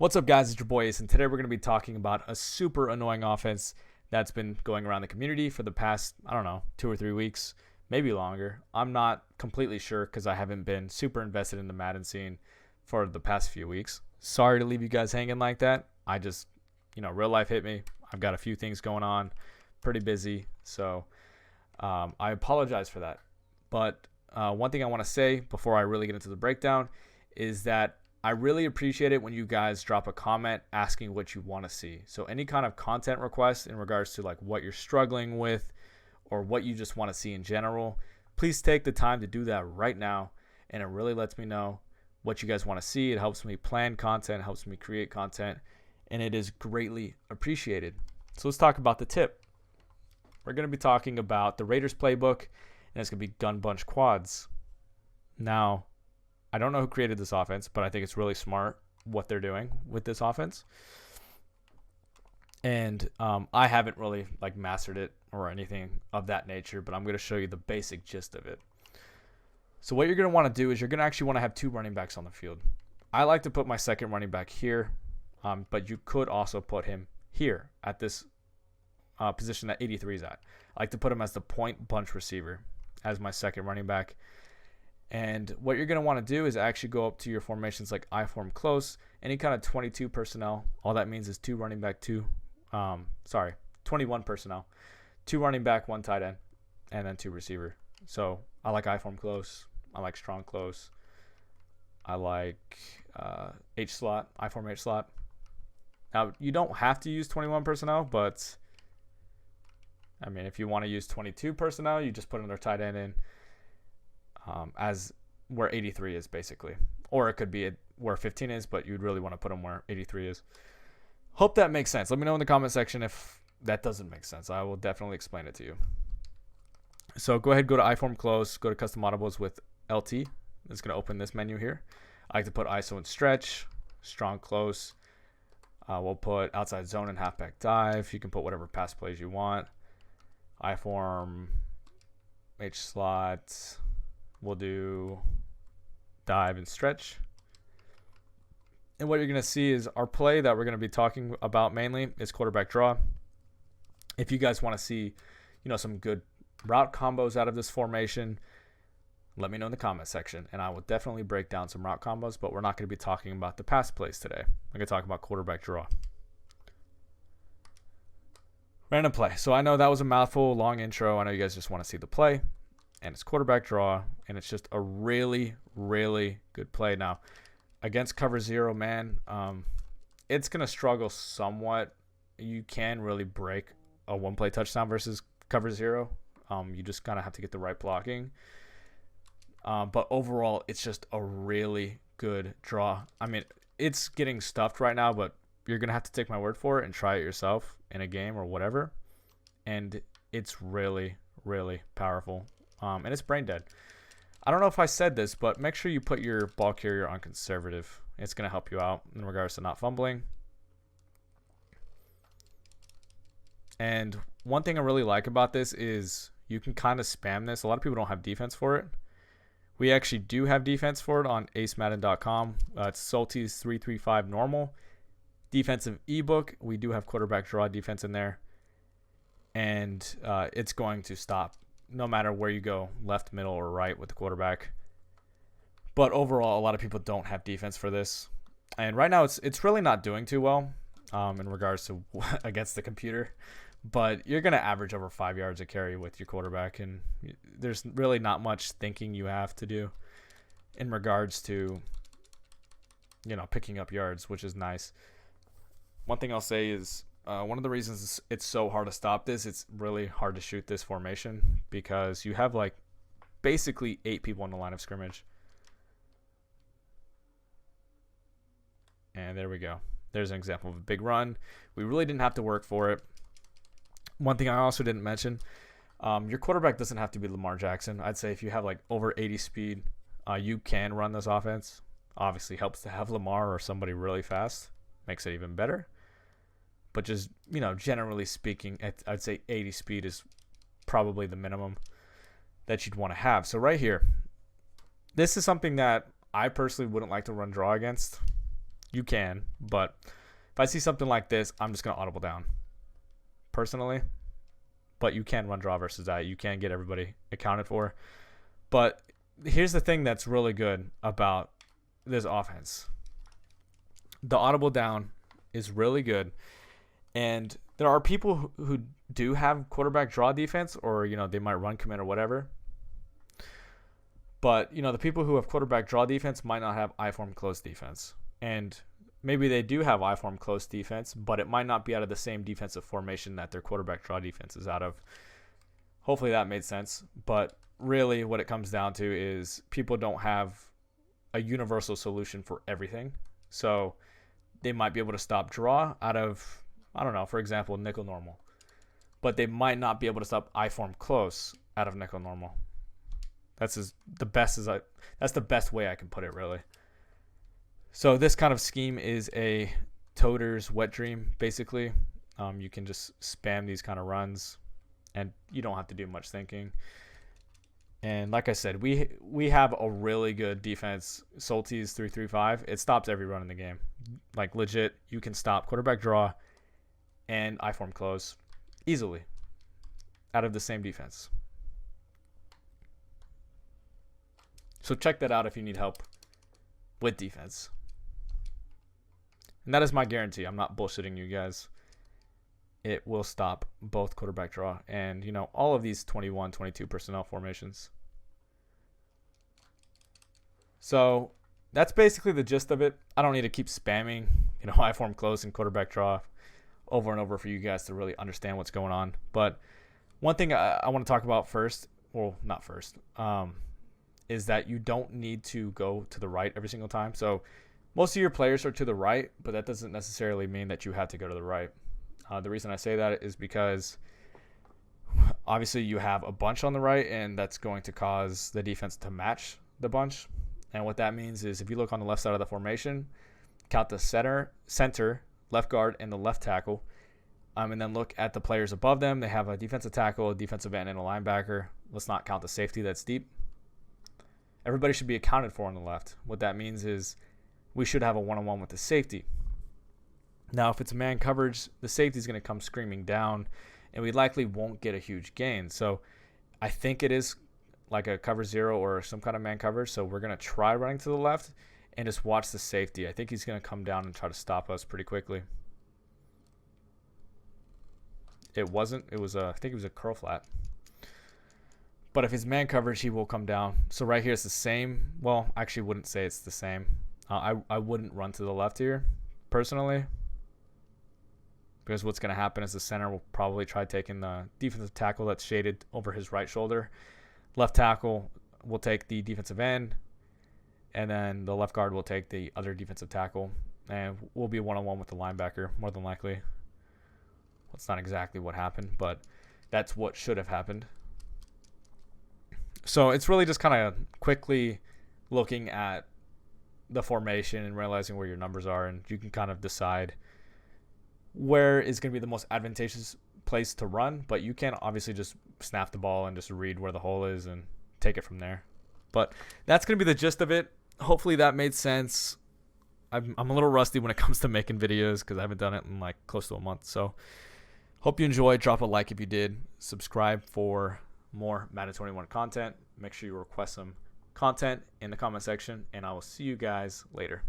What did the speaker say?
What's up, guys? It's your boy Ace, and today we're going to be talking about a super annoying offense that's been going around the community for the past, 2 or 3 weeks, maybe longer. I'm not completely sure because I haven't been super invested in the Madden scene for the past few weeks. Sorry to leave you guys hanging like that. I just, real life hit me. I've got a few things going on, pretty busy, so I apologize for that. But one thing I want to say before I really get into the breakdown is that I really appreciate it when you guys drop a comment asking what you want to see. So any kind of content request in regards to like what you're struggling with or what you just want to see in general, please take the time to do that right now. And it really lets me know what you guys want to see. It helps me plan content, helps me create content, and it is greatly appreciated. So let's talk about the tip. We're going to be talking about the Raiders playbook, and it's going to be gun bunch quads. Now, I don't know who created this offense, but I think it's really smart what they're doing with this offense. And I haven't really mastered it or anything of that nature, but I'm going to show you the basic gist of it. So what you're going to want to do is you're going to actually want to have two running backs on the field. I like to put my second running back here, but you could also put him here at this position that 83 is at. I like to put him as the point bunch receiver as my second running back. And what you're going to want to do is actually go up to your formations like IForm close, any kind of 22 personnel. All that means is 21 personnel, 2 running back, 1 tight end, and then 2 receiver. So I like IForm close. I like strong close. I like H slot, IForm H slot. Now, you don't have to use 21 personnel, but I mean, if you want to use 22 personnel, you just put another tight end in. As where 83 is basically, or it could be where 15 is, but you'd really want to put them where 83 is. Hope that makes sense. Let me know in the comment section if that doesn't make sense. I will definitely explain it to you. So go ahead, go to IForm close, go to custom audibles with LT. It's going to open this menu here. I like to put ISO and stretch, strong close. We'll put outside zone and halfback dive. You can put whatever pass plays you want. IForm H slot. We'll do dive and stretch. And what you're going to see is our play that we're going to be talking about mainly is quarterback draw. If you guys want to see, some good route combos out of this formation, let me know in the comment section, and I will definitely break down some route combos, but we're not going to be talking about the pass plays today. I'm going to talk about quarterback draw. Random play. So I know that was a mouthful, long intro. I know you guys just want to see the play. And it's quarterback draw, and it's just a really, really good play. Now, against cover zero, man, it's going to struggle somewhat. You can really break a one-play touchdown versus cover zero. You just kind of have to get the right blocking. But overall, it's just a really good draw. I mean, it's getting stuffed right now, but you're going to have to take my word for it and try it yourself in a game or whatever. And it's really, really powerful. And it's brain dead. I don't know if I said this, but make sure you put your ball carrier on conservative. It's going to help you out in regards to not fumbling. And one thing I really like about this is you can kind of spam this. A lot of people don't have defense for it. We actually do have defense for it on acemadden.com. It's Salty's 335 normal. Defensive ebook. We do have quarterback draw defense in there. And it's going to stop no matter where you go, left, middle, or right with the quarterback. But overall, a lot of people don't have defense for this. And right now, it's really not doing too well in regards to against the computer. But you're going to average over 5 yards a carry with your quarterback. And there's really not much thinking you have to do in regards to, picking up yards, which is nice. One thing I'll say is, one of the reasons it's so hard to stop this, it's really hard to shoot this formation because you have basically 8 people in the line of scrimmage. And there we go. There's an example of a big run. We really didn't have to work for it. One thing I also didn't mention, your quarterback doesn't have to be Lamar Jackson. I'd say if you have over 80 speed, you can run this offense. Obviously helps to have Lamar or somebody really fast. Makes it even better. But just, generally speaking, I'd say 80 speed is probably the minimum that you'd want to have. So right here, this is something that I personally wouldn't like to run draw against. You can, but if I see something like this, I'm just going to audible down personally. But you can run draw versus that. You can get everybody accounted for. But here's the thing that's really good about this offense. The audible down is really good. And there are people who do have quarterback draw defense, or, they might run commit or whatever. But, the people who have quarterback draw defense might not have IForm close defense. And maybe they do have IForm close defense, but it might not be out of the same defensive formation that their quarterback draw defense is out of. Hopefully that made sense. But really what it comes down to is people don't have a universal solution for everything. So they might be able to stop draw out of, I don't know, for example, nickel normal. But they might not be able to stop IForm close out of nickel normal. That's the best way I can put it, really. So this kind of scheme is a toter's wet dream, basically. You can just spam these kind of runs, and you don't have to do much thinking. And like I said, we have a really good defense. Solty's 3-3-5. It stops every run in the game. Like, legit, you can stop quarterback draw and IForm close easily out of the same defense. So check that out if you need help with defense. And that is my guarantee. I'm not bullshitting you guys. It will stop both quarterback draw and, all of these 21, 22 personnel formations. So that's basically the gist of it. I don't need to keep spamming, IForm close and quarterback draw over and over for you guys to really understand what's going on. But one thing I want to talk about first, well, not first, is that you don't need to go to the right every single time. So most of your players are to the right, but that doesn't necessarily mean that you have to go to the right. The reason I say that is because obviously you have a bunch on the right, and that's going to cause the defense to match the bunch. And what that means is if you look on the left side of the formation, count the center, left guard, and the left tackle, and then look at the players above them. They have a defensive tackle, a defensive end, and a linebacker. Let's not count the safety that's deep. Everybody should be accounted for on the left. What that means is we should have a one-on-one with the safety. Now, if it's man coverage, the safety is going to come screaming down, and we likely won't get a huge gain. So I think it is like a cover zero or some kind of man coverage. So we're going to try running to the left and just watch the safety. I think he's going to come down and try to stop us pretty quickly. It wasn't. It was I think it was a curl flat. But if it's man coverage, he will come down. So right here it's the same. Well, I actually wouldn't say it's the same. I wouldn't run to the left here, personally. Because what's going to happen is the center will probably try taking the defensive tackle that's shaded over his right shoulder. Left tackle will take the defensive end. And then the left guard will take the other defensive tackle. And we'll be one-on-one with the linebacker, more than likely. Well, it's not exactly what happened, but that's what should have happened. So it's really just kind of quickly looking at the formation and realizing where your numbers are, and you can kind of decide where is going to be the most advantageous place to run, but you can obviously just snap the ball and just read where the hole is and take it from there. But that's going to be the gist of it. Hopefully that made sense. I'm a little rusty when it comes to making videos because I haven't done it in like close to a month. So hope you enjoyed. Drop a like if you did. Subscribe for more Madden 21 content. Make sure you request some content in the comment section, and I will see you guys later.